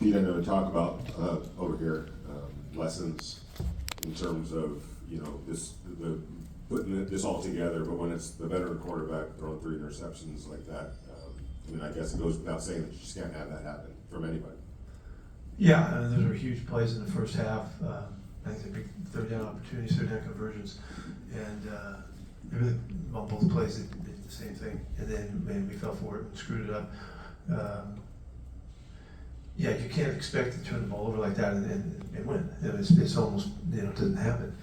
Pete, I know to talk about over here lessons in terms of putting this all together, but when it's the veteran quarterback throwing 3 interceptions like that, I mean, I guess it goes without saying that you just can't have that happen from anybody. Yeah, those were huge plays in the first half. I think the big third down opportunities, third down conversions, and really on both plays they did the same thing. And then we fell for it and screwed it up. Yeah, you can't expect to turn the ball over like that and win. It's almost, it doesn't happen.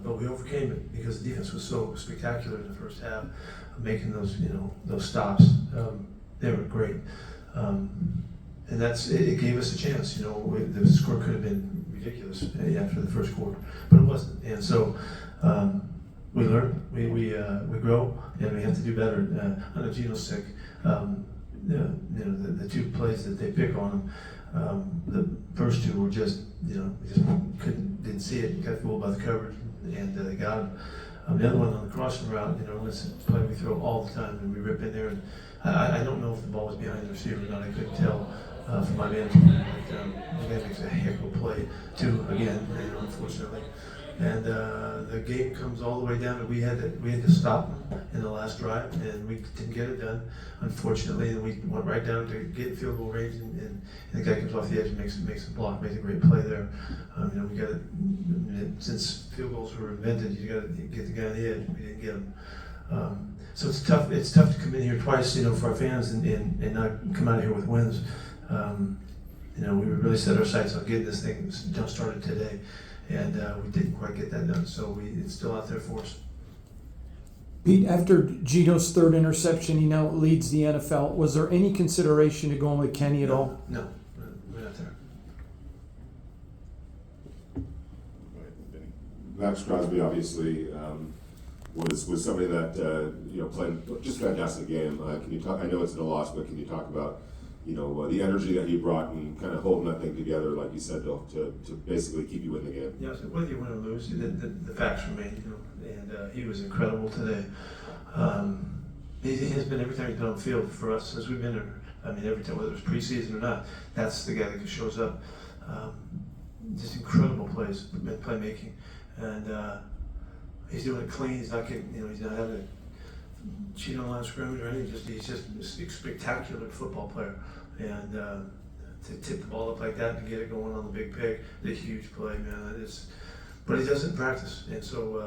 But we overcame it because the defense was so spectacular in the first half, making those stops. They were great. And it gave us a chance. The score could have been ridiculous after the first quarter, but it wasn't. And so we learn, we grow, and we have to do better. I know Gino's sick. The 2 plays that they pick on him, the first 2 were just, we just didn't see it, got fooled by the coverage, and they got him. The other one on the crossing route, it's a play we throw all the time, and we rip in there. And I don't know if the ball was behind the receiver or not. I couldn't tell from my vantage point. But the guy makes a heck of a play too. Again, unfortunately. And the game comes all the way down to we had to stop them in the last drive, and we didn't get it done, unfortunately. And we went right down to get field goal range, and the guy comes off the edge and makes a block, makes a great play there. We got it since field goals were invented. You got to get the guy on the edge. We didn't get him. So it's tough. It's tough to come in here twice, for our fans, and not come out of here with wins. We really set our sights on getting this thing jump started today. And we didn't quite get that done, so it's still out there for us. Pete, after Gino's 3rd interception, he now leads the NFL. Was there any consideration to going with Kenny at all? No, we're not there. Maxx Crosby obviously was somebody that played just a fantastic game. Can you talk? I know it's a loss, but can you talk about the energy that he brought and kind of holding that thing together, like you said, to basically keep you in the game? Yeah, so whether you win or lose, the facts remain, and he was incredible today. He has been every time he's been on the field for us since we've been there. I mean, every time, whether it's preseason or not, that's the guy that shows up. Just incredible plays, playmaking, and he's doing it clean. He's not getting, he's not having to cheat on line of scrimmage or anything. He's just a spectacular football player, and to tip the ball up like that and get it going on the big pick, it's a huge play, man. But he does it in practice, and so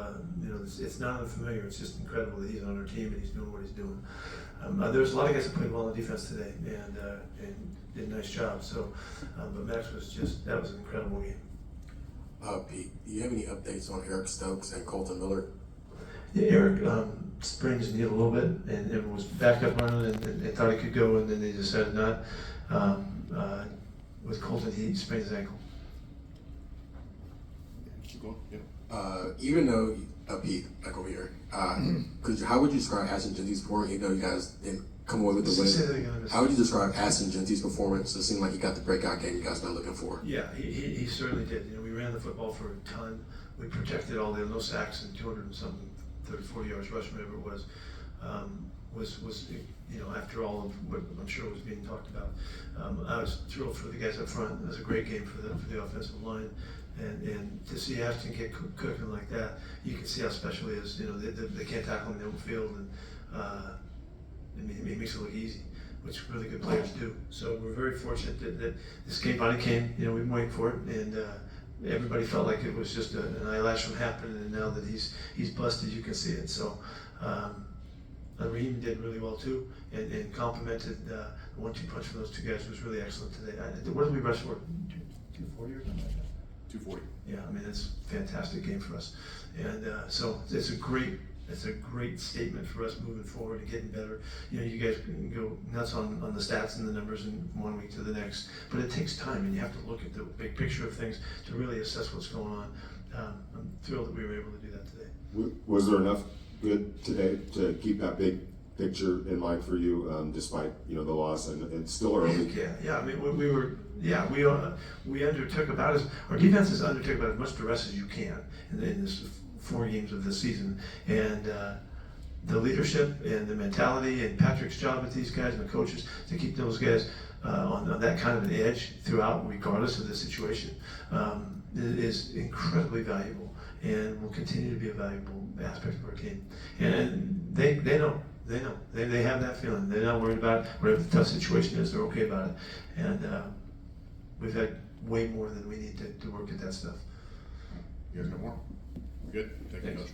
it's not unfamiliar. It's just incredible that he's on our team and he's doing what he's doing. There's a lot of guys that played well on defense today and did a nice job. So, but Max that was an incredible game. Pete, do you have any updates on Eric Stokes and Colton Miller? Yeah, Eric sprained his knee a little bit and was back up running and thought he could go, and then they decided not. With Colton, he sprained his ankle. Keep going. Yeah. Even though Pete, back over here, how would you describe Ashton Genty's performance? Even though you guys didn't come away with the win, how would you describe Ashton Genty's performance? It seemed like he got the breakout game you guys been looking for. Yeah, he certainly did. We ran the football for a ton. We protected all the no sacks and 200 and something, 30, 40 yards rush, whatever it was. After all of what I'm sure was being talked about, I was thrilled for the guys up front. It was a great game for the offensive line, and to see Ashton get cooking like that, you can see how special he is. They can't tackle him in the open field, and he makes it look easy, which really good players do. So we're very fortunate that this game finally came. We've been waiting for it, and everybody felt like it was just an eyelash from happening, and now that he's busted, you can see it. So. Reem did really well too, and complimented the 1-2 punch from those 2 guys was really excellent today. What did we rush for? 240 or something like that? 240. Yeah, I mean that's a fantastic game for us, and so it's a great statement for us moving forward and getting better. You guys can go nuts on the stats and the numbers in one week to the next, but it takes time, and you have to look at the big picture of things to really assess what's going on. I'm thrilled that we were able to do that today. Was there enough good today to keep that big picture in mind for you, despite the loss and it's still early? Yeah. I mean, we undertook our defenses undertook about as much duress as you can in this 4 games of the season, and the leadership and the mentality and Patrick's job with these guys and the coaches to keep those guys on that kind of an edge throughout, regardless of the situation, is incredibly valuable and will continue to be a valuable aspect of our team. And they know. They have that feeling. They're not worried about whatever the tough situation is. They're okay about it. And we've had way more than we need to work at that stuff. You guys got more? Good. Thank you, Coach.